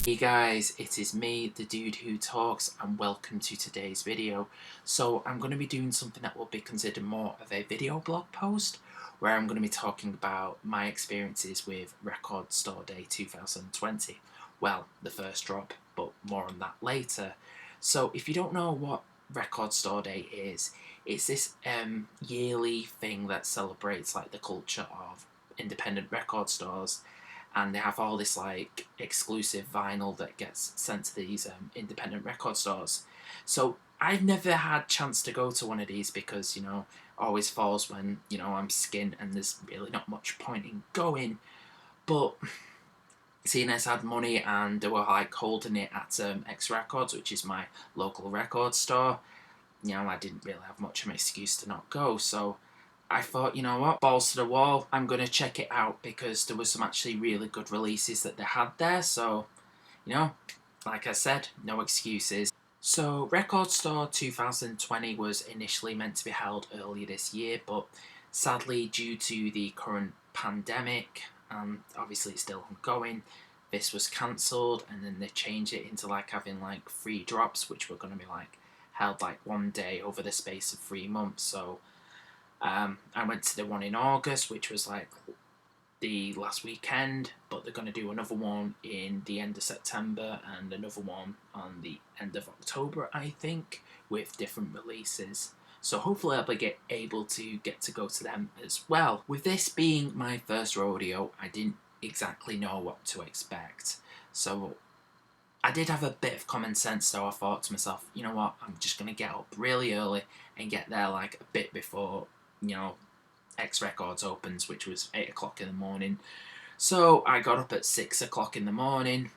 Hey guys, it is me, the dude who talks, and welcome to today's video. So I'm going to be doing something that will be considered more of a video blog post, where I'm going to be talking about my experiences with Record Store Day 2020. Well, the first drop, but more on that later. So if you don't know what Record Store Day is, it's this yearly thing that celebrates like the culture of independent record stores, and they have all this like exclusive vinyl that gets sent to these independent record stores. So I've never had chance to go to one of these because always falls when I'm skint and there's really not much point in going. But seeing as I had money and they were like holding it at X Records, which is my local record store, I didn't really have much of an excuse to not go. So I thought, you know what, balls to the wall, I'm going to check it out because there was some actually really good releases that they had there. So, like I said, no excuses. So Record Store 2020 was initially meant to be held earlier this year, but sadly due to the current pandemic, and obviously it's still ongoing, this was cancelled, and then they changed it into like having like 3 drops, which were going to be like held like one day over the space of 3 months. So I went to the one in August, which was like the last weekend, but they're going to do another one in the end of September and another one on the end of October, I think, with different releases. So hopefully I'll be able to get to go to them as well. With this being my first rodeo, I didn't exactly know what to expect. So I did have a bit of common sense, so I thought to myself, you know what, I'm just going to get up really early and get there like a bit before X Records opens, which was 8 o'clock in the morning. So I got up at 6 o'clock in the morning,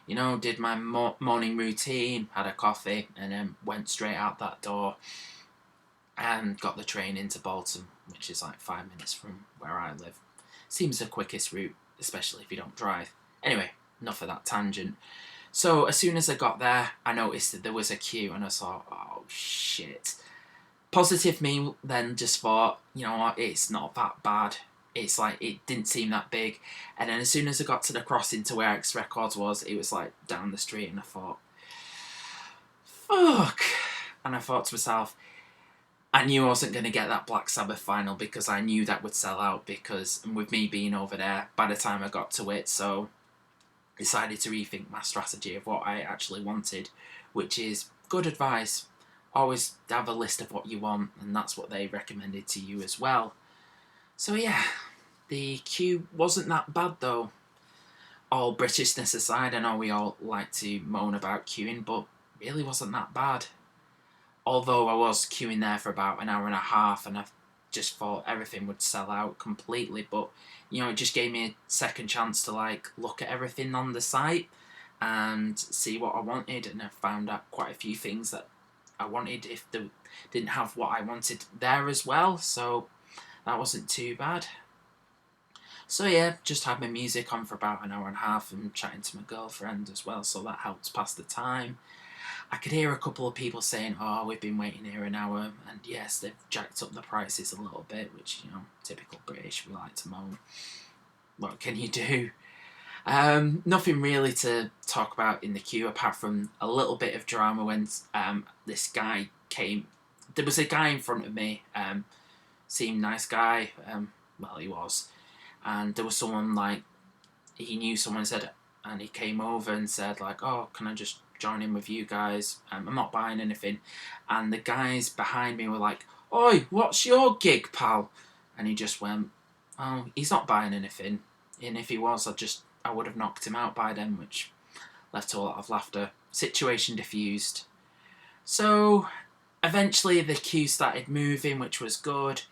did my morning routine, had a coffee, and then went straight out that door and got the train into Bolton, which is like 5 minutes from where I live. Seems the quickest route, especially if you don't drive. Anyway, enough of that tangent. So as soon as I got there, I noticed that there was a queue, and I thought, oh shit. Positive me then just thought, you know what, it's not that bad. It's like, it didn't seem that big. And then as soon as I got to the crossing to where X Records was, it was like down the street, and I thought, fuck. And I thought to myself, I knew I wasn't going to get that Black Sabbath final because I knew that would sell out, because, and with me being over there by the time I got to it, so I decided to rethink my strategy of what I actually wanted, which is good advice. Always have a list of what you want, and that's what they recommended to you as well. So yeah, the queue wasn't that bad though. All Britishness aside, I know we all like to moan about queuing, but really wasn't that bad. Although I was queuing there for about an hour and a half, and I just thought everything would sell out completely, but it just gave me a second chance to like look at everything on the site and see what I wanted, and I found out quite a few things that I wanted if they didn't have what I wanted there as well, so that wasn't too bad. So yeah, just had my music on for about an hour and a half and chatting to my girlfriend as well, so that helped pass the time. I could hear a couple of people saying, oh, we've been waiting here an hour, and yes, they've jacked up the prices a little bit, which, typical British, we like to moan. What can you do? Nothing really to talk about in the queue apart from a little bit of drama when this guy came. There was a guy in front of me, seemed nice guy, well he was, and there was someone like, he knew someone said, and he came over and said like, oh, can I just join in with you guys? I'm not buying anything. And the guys behind me were like, oi, what's your gig, pal? And he just went, oh, he's not buying anything, and if he was, I would have knocked him out by then, which left a lot of laughter. Situation diffused. So eventually the queue started moving, which was good.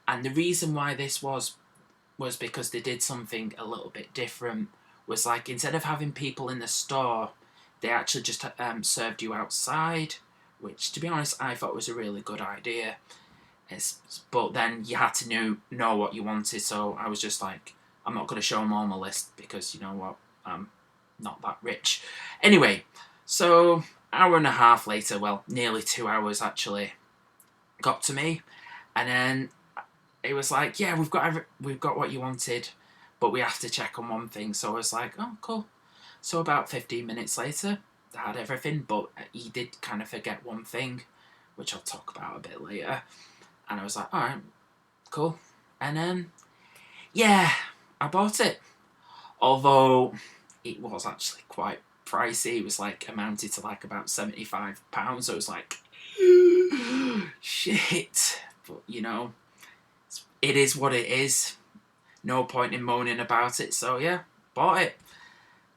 And the reason why this was because they did something a little bit different. Was like, instead of having people in the store, they actually just served you outside, which to be honest I thought was a really good idea. But then you had to know what you wanted, so I was just like, I'm not going to show them all my list because you know what, I'm not that rich. Anyway, so hour and a half later, well, nearly 2 hours actually, got to me, and then it was like, yeah, we've got what you wanted, but we have to check on one thing. So I was like, oh, cool. So about 15 minutes later, I had everything, but he did kind of forget one thing, which I'll talk about a bit later. And I was like, alright, cool. And then, yeah, I bought it. Although it was actually quite pricey. It was like amounted to like about £75. So it was like, shit. But you know, it is what it is. No point in moaning about it. So yeah, bought it.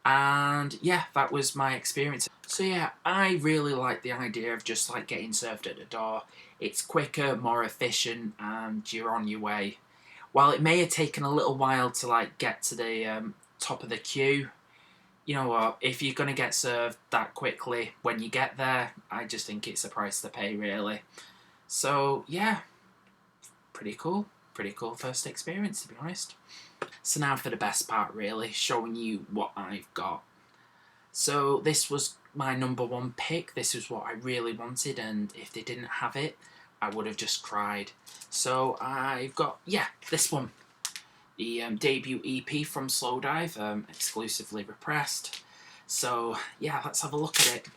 And yeah, that was my experience. So yeah, I really like the idea of just like getting served at the door. It's quicker, more efficient, and you're on your way. While it may have taken a little while to like get to the top of the queue, you know what, if you're going to get served that quickly when you get there, I just think it's a price to pay, really. So yeah, pretty cool first experience, to be honest. So now for the best part, really, showing you what I've got. So this was my number one pick. This is what I really wanted, and if they didn't have it, I would have just cried. So I've got, yeah, this one. The debut EP from Slowdive, exclusively repressed. So yeah, let's have a look at it.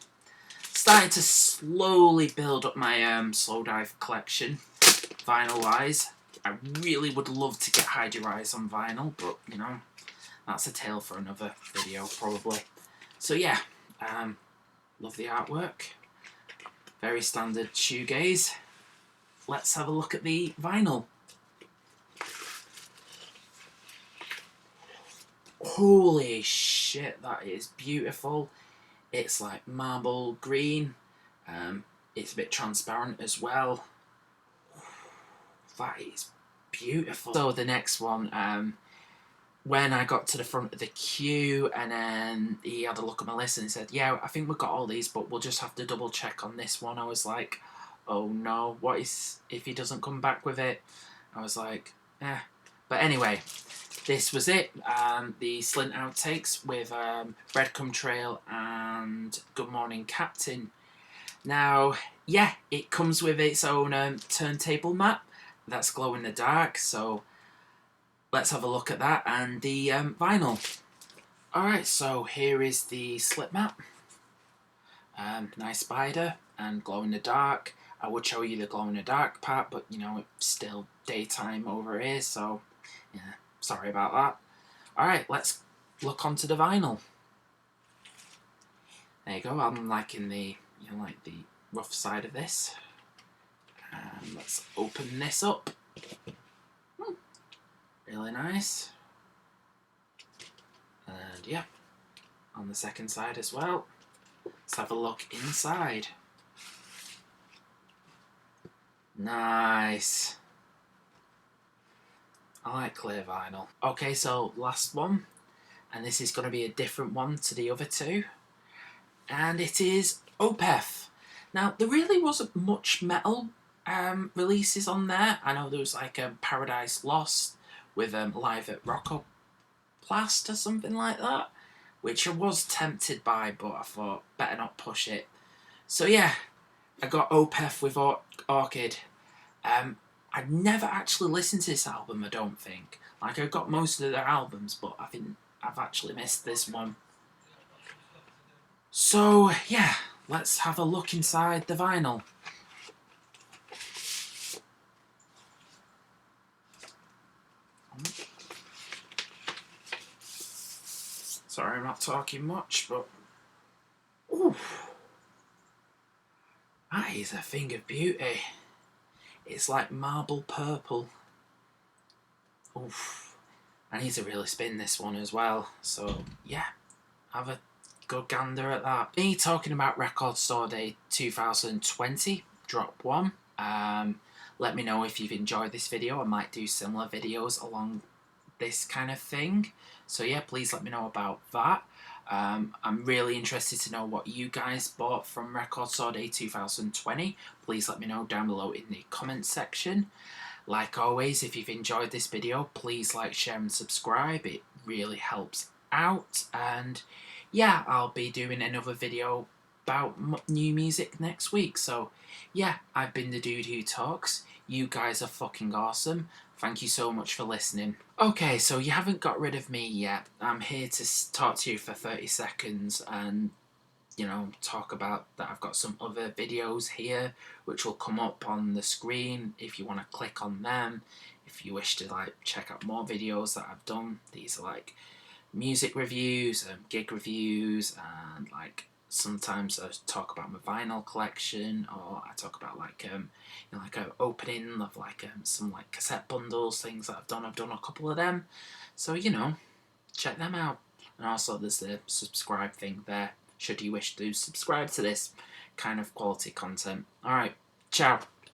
Starting to slowly build up my Slowdive collection, vinyl-wise. I really would love to get Hide Your Eyes on vinyl, but you know, that's a tale for another video, probably. So yeah, love the artwork. Very standard shoegaze. Let's have a look at the vinyl. Holy shit, that is beautiful. It's like marble green. It's a bit transparent as well. That is beautiful. So the next one, when I got to the front of the queue and then he had a look at my list and he said, yeah, I think we've got all these, but we'll just have to double check on this one. I was like, oh no, what is if he doesn't come back with it? I was like, eh. But anyway, this was it. The Slint outtakes with Breadcrumb Trail and Good Morning Captain. Now, yeah, it comes with its own turntable map that's glow in the dark, so let's have a look at that and the vinyl. Alright, so here is the slip map. Nice spider and glow in the dark. I would show you the glow in the dark part, but you know, it's still daytime over here, so yeah, sorry about that. Alright, let's look onto the vinyl. There you go, I'm liking the, you know, like the rough side of this. And let's open this up. Really nice. And yeah, on the second side as well. Let's have a look inside. Nice. I like clear vinyl. Okay, so last one. And this is going to be a different one to the other two. And it is Opeth. Now, there really wasn't much metal releases on there. I know there was like Paradise Lost with Live at Rockoplast or something like that, which I was tempted by, but I thought better not push it. So yeah, I got Opeth with Orchid. I'd never actually listened to this album, I don't think. Like, I got most of their albums, but I think I've actually missed this one. So yeah, let's have a look inside the vinyl. Sorry, I'm not talking much, but ooh, that is a thing of beauty. It's like marble purple. Oof. I need to really spin this one as well. So yeah, have a good gander at that. Me talking about Record Store Day 2020, drop 1. Let me know if you've enjoyed this video. I might do similar videos along this kind of thing. So yeah, please let me know about that. I'm really interested to know what you guys bought from Record Store Day 2020. Please let me know down below in the comments section. Like always, if you've enjoyed this video, please like, share and subscribe. It really helps out. And yeah, I'll be doing another video about new music next week. So yeah, I've been the dude who talks. You guys are fucking awesome. Thank you so much for listening. Okay, so you haven't got rid of me yet. I'm here to talk to you for 30 seconds and, talk about that. I've got some other videos here which will come up on the screen if you want to click on them. If you wish to check out more videos that I've done, these are music reviews and gig reviews, and sometimes I talk about my vinyl collection, or I talk about an opening of some cassette bundles, things that I've done. I've done a couple of them, so check them out. And also there's the subscribe thing there, should you wish to subscribe to this kind of quality content. Alright, ciao.